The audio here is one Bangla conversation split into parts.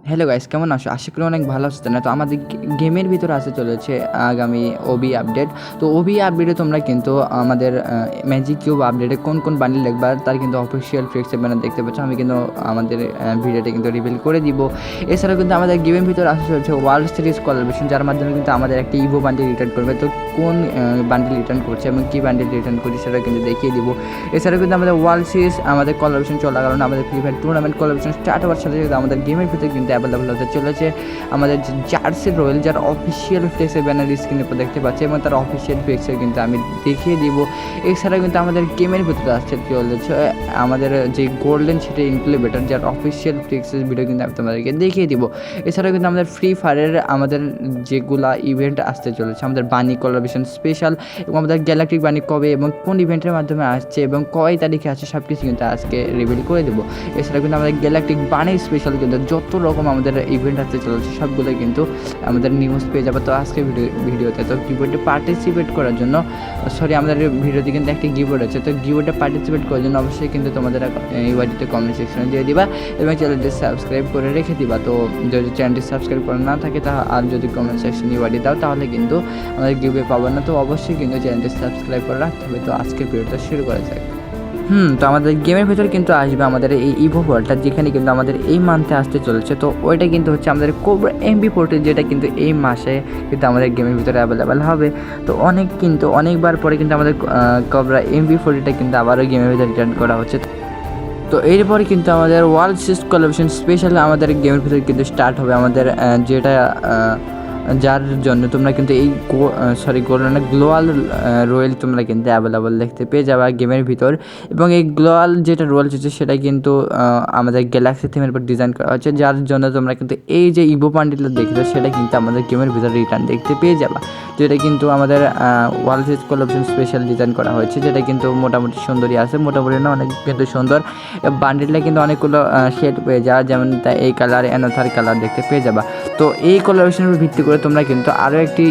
হ্যালো গাইস, কেমন আছো? আশা করি অনেক ভালো আছো না। তো আমাদের গেমের ভিতরে আসতে চলেছে আগামী ওবি আপডেট। তো ওবি আপডেটে তোমরা কিন্তু আমাদের ম্যাজিক কিউব আপডেটে কোন কোন বান্ডিল দেখবা তার কিন্তু অফিসিয়াল ফ্লেক্সের ব্যানার দেখতে পাচ্ছ। আমি কিন্তু আমাদের ভিডিওতে কিন্তু রিভিল করে দিব। এছাড়াও কিন্তু আমাদের গেমের ভিতরে আসতে চলেছে ওয়ার্ল্ড সিরিজ কোলাবরেশন, যার মাধ্যমে কিন্তু আমাদের একটা ইভো বান্ডিল রিটার্ন করবে। তো কোন বান্ডিল রিটার্ন করছে এবং কী বান্ডিল রিটার্ন করছে সেটা কিন্তু দেখিয়ে দিব। এছাড়াও কিন্তু আমাদের ওয়ার্ল্ড সিরিজ আমাদের কোলাবরেশন চলাকালীন আমাদের free fire tournament collaboration start হওয়ার সাথে সাথে আমাদের গেমের ভিতরে কিন্তু অ্যাভেলেবল হতে চলেছে আমাদের জার্সি রয়্যাল, যার অফিসিয়াল ফ্লেক্সের ব্যানার স্ক্রিনের উপর দেখতে পাচ্ছি এবং তার অফিসিয়াল ফ্লেক্সের কিন্তু আমি দেখিয়ে দিব। এছাড়াও কিন্তু আমাদের গেমের ভিতরে আসছে চলেছে আমাদের যে গোল্ডেন সেটা ইনক্লেবেটার, যার অফিসিয়াল ফ্লেক্সের ভিডিও কিন্তু আমি তোমাদেরকে দেখিয়ে দিব। এছাড়াও কিন্তু আমাদের ফ্রি ফায়ারের আমাদের যেগুলা ইভেন্ট আসতে চলেছে, আমাদের বানি কোলাবরেশন স্পেশাল এবং আমাদের গ্যালাকটিক বানি কবে এবং কোন ইভেন্টের মাধ্যমে আসছে এবং কয় তারিখে আসছে সব কিছু কিন্তু আজকে রিভিল করে দেবো। এছাড়া কিন্তু আমাদের গ্যালাকটিক বানি স্পেশাল কিন্তু যত রকম আমাদের ইভেন্ট আসতে চলেছে সবগুলো কিন্তু আমাদের নিউজ পেয়ে যাবে। তো আজকে ভিডিওতে তো কিবোর্ডে পার্টিসিপেট করার জন্য আমাদের ভিডিওতে কিন্তু একটা কিবোর্ড আছে। তো কিবোর্ডে পার্টিসিপেট করার জন্য অবশ্যই কিন্তু তোমাদের এই বাড়িতে কমেন্ট সেকশনে দিয়ে দিবা এবং চ্যানেলটি সাবস্ক্রাইব করে রেখে দিবা। তো যদি চ্যানেলটি সাবস্ক্রাইব করা না থাকে আর যদি কমেন্ট সেকশনে বাড়ি দাও তাহলে কিন্তু আমাদের গিভওয়ে পাবো না। তো অবশ্যই কিন্তু চ্যানেলটি সাবস্ক্রাইব করে রাখতে হবে। তো আজকের ভিডিওটা শুরু করা যাক। তো আমাদের গেমের ভেতর কিন্তু আসবে আমাদের এই ইভো বলটা, যেখানে কিন্তু আমাদের এই মান্থে আসতে চলেছে। তো ওইটা কিন্তু হচ্ছে আমাদের কোবরা MP40, যেটা কিন্তু এই মাসে কিন্তু আমাদের গেমের ভিতরে অ্যাভেলেবেল হবে। তো অনেকবার পরে কিন্তু আমাদের কোবরা MP40টা কিন্তু আবারও গেমের ভিতরে রিটার্ন করা হচ্ছে। তো এরপরে কিন্তু আমাদের ওয়ার্ল্ড সিরিজ কোলাবরেশন স্পেশাল আমাদের গেমের ভিতরে কিন্তু স্টার্ট হবে আমাদের যেটা যার জন্য তোমরা কিন্তু এই গোল্ডেন গ্লোয়াল রয়্যাল তোমরা কিন্তু অ্যাভেলেবল দেখতে পেয়ে যাবে গেমের ভিতর। এবং এই গ্লোয়াল যেটা রয়্যাল হচ্ছে সেটা কিন্তু আমাদের গ্যালাক্সি থিমের উপর ডিজাইন করা হচ্ছে, যার জন্য তোমরা কিন্তু এই যে ইভো বান্ডিলটা দেখছো সেটা কিন্তু আমাদের গেমের ভিতর রিটার্ন দেখতে পেয়ে যাবে, যেটা কিন্তু আমাদের world series collaboration special design করা হয়েছে, যেটা কিন্তু মোটামুটি সুন্দরই আছে, মোটামুটি না অনেক কিন্তু সুন্দর। বান্ডিলটা কিন্তু অনেকগুলো শেড পেয়ে যাওয়া, যেমন এই কালার অ্যানোথার কালার দেখতে পেয়ে যাবা। তো এই কোলাবরেশনের উপর ভিত্তি করে তোমরা কিন্তু আরও একটি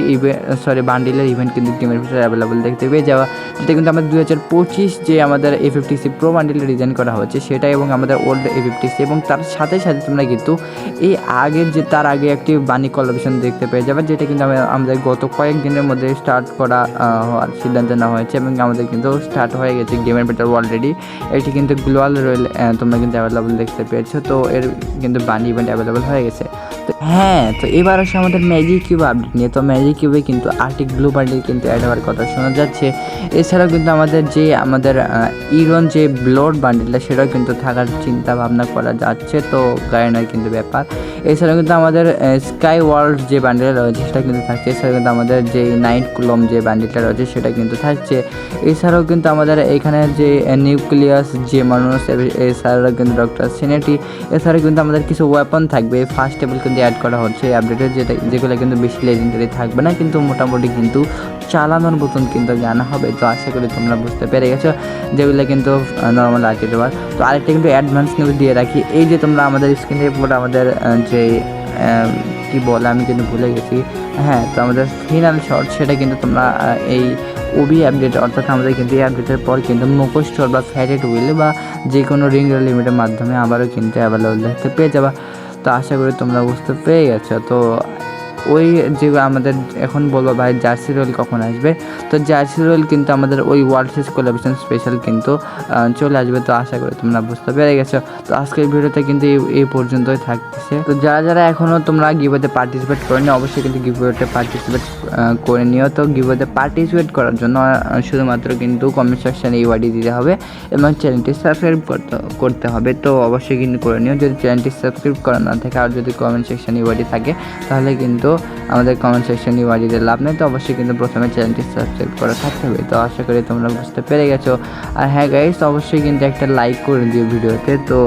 বান্ডিলের ইভেন্ট কিন্তু গেমের ভিতরে অ্যাভেলেবল দেখতে পেয়ে যাওয়া, যেটা কিন্তু আমাদের 2025 যে আমাদের A50C প্রো বান্ডিলে ডিজাইন করা হচ্ছে সেটা এবং আমাদের ওল্ড A50C, এবং তার সাথে সাথে তোমরা কিন্তু এই তার আগে একটি বানি কোলাবরেশন দেখতে পেয়ে যাবে, যেটা কিন্তু আমাদের গত কয়েকদিনের মধ্যে স্টার্ট করা হওয়ার সিদ্ধান্ত নেওয়া হয়েছে এবং আমাদের কিন্তু স্টার্ট হয়ে গেছে গেমের ভিতরে অলরেডি। এটি কিন্তু গ্লোয়াল রয়্যাল তোমরা কিন্তু অ্যাভেলেবল দেখতে পেয়েছো। তো এর কিন্তু বানি ইভেন্ট অ্যাভেলেবল হয়ে গেছে। তো এবার আসে আমাদের ম্যাজিক কিউব আপডেট নিয়ে। তো ম্যাজিক কিউবে কিন্তু আর্টিক ব্লু বান্ডিল কিন্তু অ্যাড হওয়ার কথা শোনা যাচ্ছে। এছাড়াও কিন্তু আমাদের ইরন যে ব্লোড বান্ডিলটা সেটাও কিন্তু থাকার চিন্তা ভাবনা করা যাচ্ছে। তো গায়নার কিন্তু ব্যাপার। এছাড়াও কিন্তু আমাদের স্কাই ওয়ার্ল্ড যে বান্ডিলটা রয়েছে সেটা কিন্তু থাকছে। এছাড়াও কিন্তু আমাদের যে নাইট কুলম যে বান্ডিলটা রয়েছে সেটা কিন্তু থাকছে। এছাড়াও কিন্তু আমাদের এখানে যে নিউক্লিয়াস যে মানুষ, এছাড়াও কিন্তু ডক্টর সিনেটি, এছাড়াও কিন্তু আমাদের কিছু ওয়েপন থাকবে ফার্স্ট টেবল কিন্তু অ্যাড করা হচ্ছে এই আপডেটে, যেগুলো কিন্তু বেশি লেজেন্ডারি থাকবে না, কিন্তু মোটামুটি কিন্তু চালানোর মতন কিন্তু জানা হবে। তো আশা করি তোমরা বুঝতে পেরে গেছো, যেগুলো কিন্তু নর্মাল আর্টি দেওয়ার। তো আরেকটা কিন্তু অ্যাডভান্স নিউজ দিয়ে রাখি, এই যে তোমরা আমাদের স্ক্রিনের উপর আমাদের যে কী বলে আমি কিন্তু ভুলে গেছি, তো আমাদের ফিনাল শট সেটা কিন্তু তোমরা এই ওবি আপডেট, অর্থাৎ আমাদের কিন্তু এই আপডেটের পর কিন্তু মুখোশ স্টোর বা ফ্যাটেড হুইল বা যে কোনো রিং লিমিটের মাধ্যমে আবারও কিন্তু অ্যাভেলেবল দেখতে পেয়ে যাবা। তো আশা করি তোমরা বুঝতে পেরে গেছো। তো ওই যে আমাদের এখন বলবো ভাই জার্সি রয়্যাল কখন আসবে। তো জার্সি রয়্যাল কিন্তু আমাদের ওই ওয়ার্ল্ড সিরিজ কোলাবরেশন স্পেশাল কিন্তু চলে আসবে। তো আশা করি তোমরা বুঝতে পেরে গেছো। তো আজকের ভিডিওতে কিন্তু এই পর্যন্তই থাকতেছে। তো যারা এখনও তোমরা গিভওয়েতে পার্টিসিপেট করেনি অবশ্যই কিন্তু গিভওয়েতে পার্টিসিপেট করে নিও। তো গিভওয়েতে পার্টিসিপেট করার জন্য শুধুমাত্র কিন্তু কমেন্ট সেকশানে ইউআইডি দিতে হবে এবং চ্যানেলটি সাবস্ক্রাইব করতে হবে। তো অবশ্যই কিন্তু করে নিও। যদি চ্যানেলটি সাবস্ক্রাইব করা না থাকে আর যদি কমেন্ট সেকশানে ইউআইডি থাকে তাহলে কিন্তু আমাদের কমেন্ট সেকশন ইউআইডিতে লাভ নেই। তো অবশ্যই কিন্তু প্রথমে চ্যানেলটি সাবস্ক্রাইব করে থাকতে হবে। তো আশা করি তোমরা বুঝতে পেরে গেছো। আর গাইস, অবশ্যই কিন্তু একটা লাইক করে দিও ভিডিওতে। তো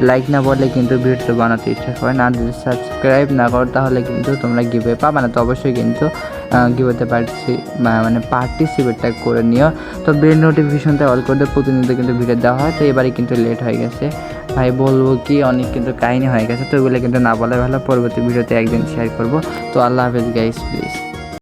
লাইক না বললে কিন্তু ভিডিওটা বানাতে ইচ্ছা করে না, যদি সাবস্ক্রাইব না করো তাহলে কিন্তু তোমরা গিভওয়ে পাবে না। তো অবশ্যই কিন্তু গিভওয়েতে পার্টিসিপেটটা করে নিও। তো বেল নোটিফিকেশনটা অল করে দিও, প্রতিনিয়ত কিন্তু ভিডিও দেওয়া হয়। তো এবারে কিন্তু লেট হয়ে গেছে ভাই, বলবো কি অনেক কিন্তু কাহিনী হয়ে গেছে। তো এগুলো কিন্তু না বলে ভালো, পরবর্তী ভিডিওতে একদিন শেয়ার করবো। তো আল্লাহ হাফেজ গাইস, প্লিজ।